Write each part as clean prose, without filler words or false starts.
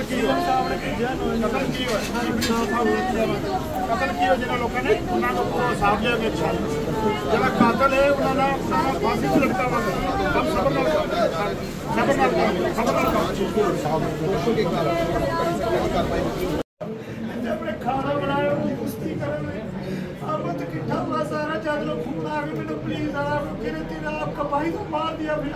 जिन्होंने लोगों ने उन्होंने पूरा साफ लिया कि अच्छा जरा कातल है उन्होंने फांसी से लटका हुआ हम खाना बनाया कुश्ती कर किट्ठा हुआ सारा चादरों खून आ गई मैंने प्लीज आप फिर तेरा आपका भाई तो मार दिया फिर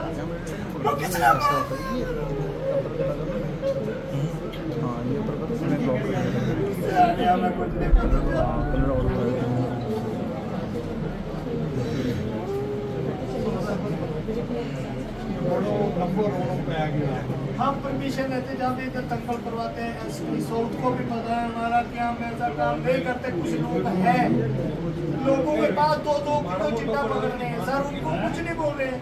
हम परमिशन लेते जाते इधर तकबल करवाते हैं। एसपी साउथ को भी पता है हमारा कि हम ऐसा काम नहीं करते। कुछ लोग हैं लोगों के पास 2-2 किलो चिट्टा पकड़ने हैं सर, उनको कुछ नहीं बोल रहे हैं।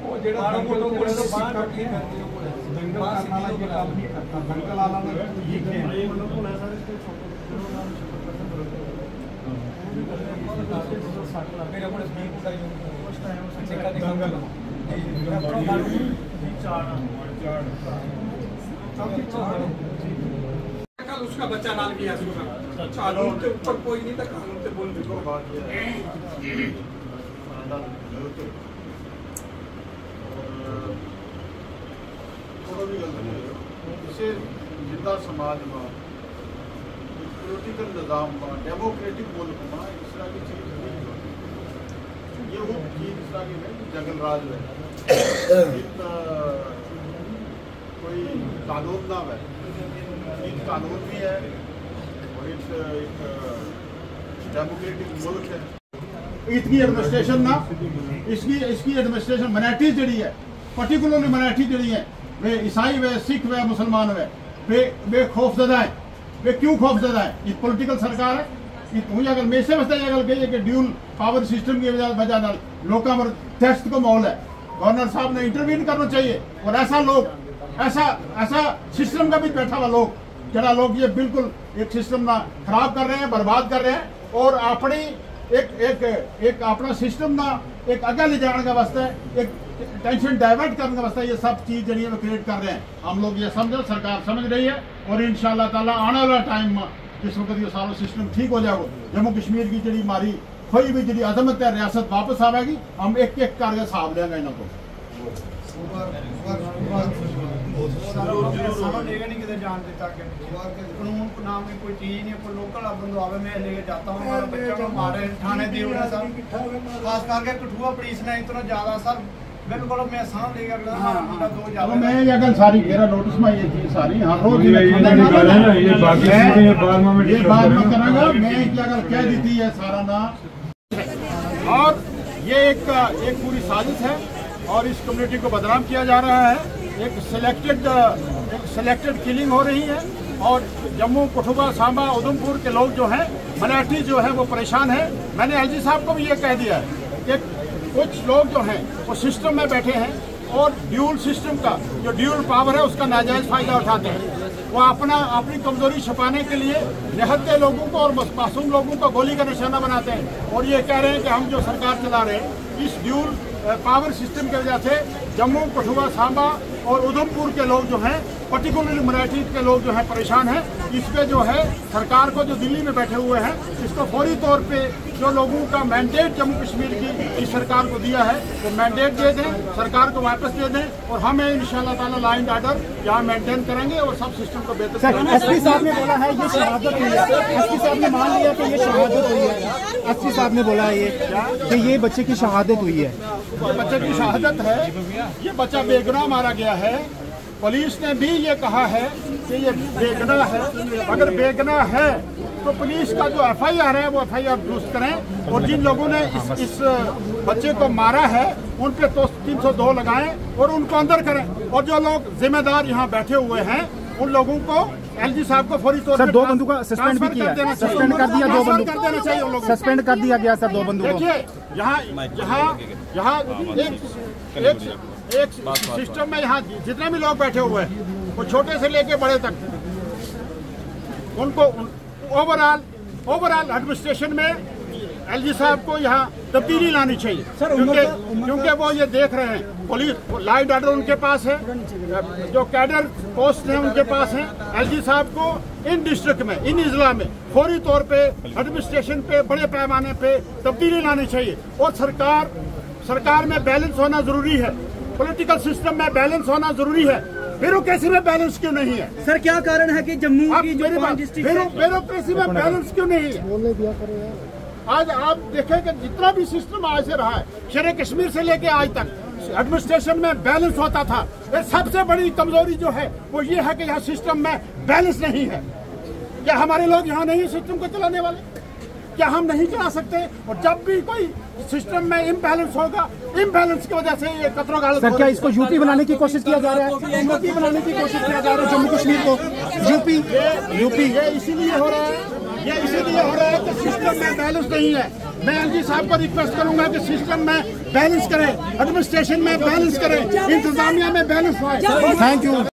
कल उसका बच्चा नाल किया कानून के ऊपर कोई नहीं था, कानून से बोल देखो बात इसे जिंदा समाज में पॉलिटिकल निज़ाम में डेमोक्रेटिक मुल्क में इस तरह की चीज़ ये वो चीज़ इस तरह की है जंगल राज है कोई कानून ना है, एक कानून भी है और एक डेमोक्रेटिक मुल्क है। इसकी एडमिनिस्ट्रेशन ना इसकी एडमिनिस्ट्रेशन माइनॉरिटीज जड़ी है, पर्टिकुलरली माइनॉरिटी जड़ी है वे ईसाई वे सिख वे मुसलमान वे खौफजदा है। वे क्यों खौफजदा है? ये पॉलिटिकल सरकार है। मुझे अगर मेरे से बसता अगर कहिए कि ड्यूल पावर सिस्टम की वजह लोगों पर टेस्ट को माहौल है, गवर्नर साहब ने इंटरवीन करना चाहिए। और ऐसा लोग ऐसा सिस्टम का भी बैठा हुआ लोग जरा लोग ये बिल्कुल एक सिस्टम ना खराब कर रहे हैं, बर्बाद कर रहे हैं और अपनी एक अपना सिस्टम ना एक आगे ले जाने का वास्ते एक टेंशन डाइवर्ट करने का वास्ते ये सब चीज जरिए क्रिएट कर रहे हैं। हम लोग ये समझो, सरकार समझ रही है और इंशाल्लाह ताला आने वाला टाइम में जिस वक्त ये सारा सिस्टम ठीक हो जाएगा, जम्मू कश्मीर की जड़ी हमारी कोई भी जी अजमत है रियासत वापस आवेगी। हम एक एक करके हिसाब लेंगे इनको। कानून को नाम की कोई चीज नहीं, कोई लोकल बंदो आवे मैं लेके जाता हूँ बच्चा को मारे थाने दी खास करके कठुआ पुलिस ने इतना ज्यादा सर बिल्कुल मैं सामने लेकर मैं ये गल सारी मेरा नोटिस में ये चीज सारी हर रोज ये बात में करांगा मैं अगर कह दी है सारा ना। और ये एक पूरी साजिश है और इस कम्युनिटी को बदनाम किया जा रहा है। एक सिलेक्टेड किलिंग हो रही है और जम्मू कठुआ सांबा उधमपुर के लोग जो हैं माइनॉरिटी जो है वो परेशान है। मैंने एलजी साहब को भी ये कह दिया है कि कुछ लोग जो हैं वो सिस्टम में बैठे हैं और ड्यूल सिस्टम का जो ड्यूल पावर है उसका नाजायज फायदा उठाते हैं। वो अपनी कमजोरी छुपाने के लिए निहत्थे लोगों को और मासूम लोगों को गोली का निशाना बनाते हैं और ये कह रहे हैं कि हम जो सरकार चला रहे हैं इस ड्यूल पावर सिस्टम की वजह से जम्मू कठुआ सांबा और उधमपुर के लोग जो हैं पर्टिकुलरली माइनॉरिटी के लोग जो हैं परेशान हैं। इस पे जो है सरकार को जो दिल्ली में बैठे हुए हैं इसको फौरी तौर पे जो लोगों का मैंडेट जम्मू कश्मीर की इस सरकार को दिया है वो मैंडेट दे दें, सरकार को वापस दे दें और हमें इंशाल्लाह ताला लॉ एंड ऑर्डर यहाँ मेंटेन करेंगे और सब सिस्टम को बेहतर करेंगे। एसपी साहब ने बोला है ये शहादत हुई है, एसपी साहब ने मान लिया कि ये शहादत हुई है। एसपी साहब ने बोला है कि ये बच्चे की शहादत हुई है। ये बच्चे की शहादत है, ये बच्चा बेगुनाह मारा गया है। पुलिस ने भी ये कहा है कि ये बेगुनाह है। अगर बेगुनाह है तो पुलिस का जो एफआईआर है वो एफआईआर दुरुस्त करें और जिन लोगों ने इस बच्चे को मारा है उन पे तो 302 लगाएं और उनको अंदर करें और जो लोग जिम्मेदार यहाँ बैठे हुए हैं उन लोगों को एलजी साहब को फौरी तौर पर 2 बंदूक का सस्पेंड भी किया, सस्पेंड कर दिया, 2 बंदूक कर देना चाहिए, सस्पेंड कर दिया गया सर 2 बंदूक। देखिए यहाँ एक सिस्टम में यहाँ जितने भी लोग बैठे हुए हैं वो छोटे से लेके बड़े तक उनको ओवरऑल एडमिनिस्ट्रेशन में एलजी साहब को यहाँ तब्दीली लानी चाहिए, क्योंकि वो ये देख रहे हैं पुलिस लाइट ऑर्डर उनके पास है, जो कैडर पोस्ट हैं उनके पास हैं। एलजी साहब को इन डिस्ट्रिक्ट में, इन इजला में फौरी तौर पे एडमिनिस्ट्रेशन पे बड़े पैमाने पे तब्दीली लानी चाहिए। और सरकार में बैलेंस होना जरूरी है, पॉलिटिकल सिस्टम में बैलेंस होना जरूरी है। ब्यूरोक्रेसी में बैलेंस क्यों नहीं है? सर क्या कारण है कि जम्मू की जो 5 डिस्ट्रिक्ट ब्यूरोक्रेसी में बैलेंस क्यों नहीं है? आज आप देखें कि जितना भी सिस्टम आज से रहा है, शेर कश्मीर से लेके आज तक एडमिनिस्ट्रेशन में बैलेंस होता था। ये सबसे बड़ी कमजोरी जो है वो ये है कि यहाँ सिस्टम में बैलेंस नहीं है। क्या हमारे लोग यहाँ नहीं सिस्टम को चलाने वाले? क्या हम नहीं चला सकते? और जब भी कोई सिस्टम में इम्बैलेंस होगा, इम्बैलेंस की वजह से ये कतरों का सर क्या इसको यूपी बनाने की कोशिश किया जा रहा है? यूपी बनाने की कोशिश किया जा रहा है जम्मू कश्मीर को यूपी ये इसीलिए हो रहा है, ये इसीलिए हो रहा है कि सिस्टम में बैलेंस नहीं है। मैं एलजी साहब को रिक्वेस्ट करूंगा कि सिस्टम में बैलेंस करें, एडमिनिस्ट्रेशन में बैलेंस करें, इंतजामिया में बैलेंस आए। Thank you.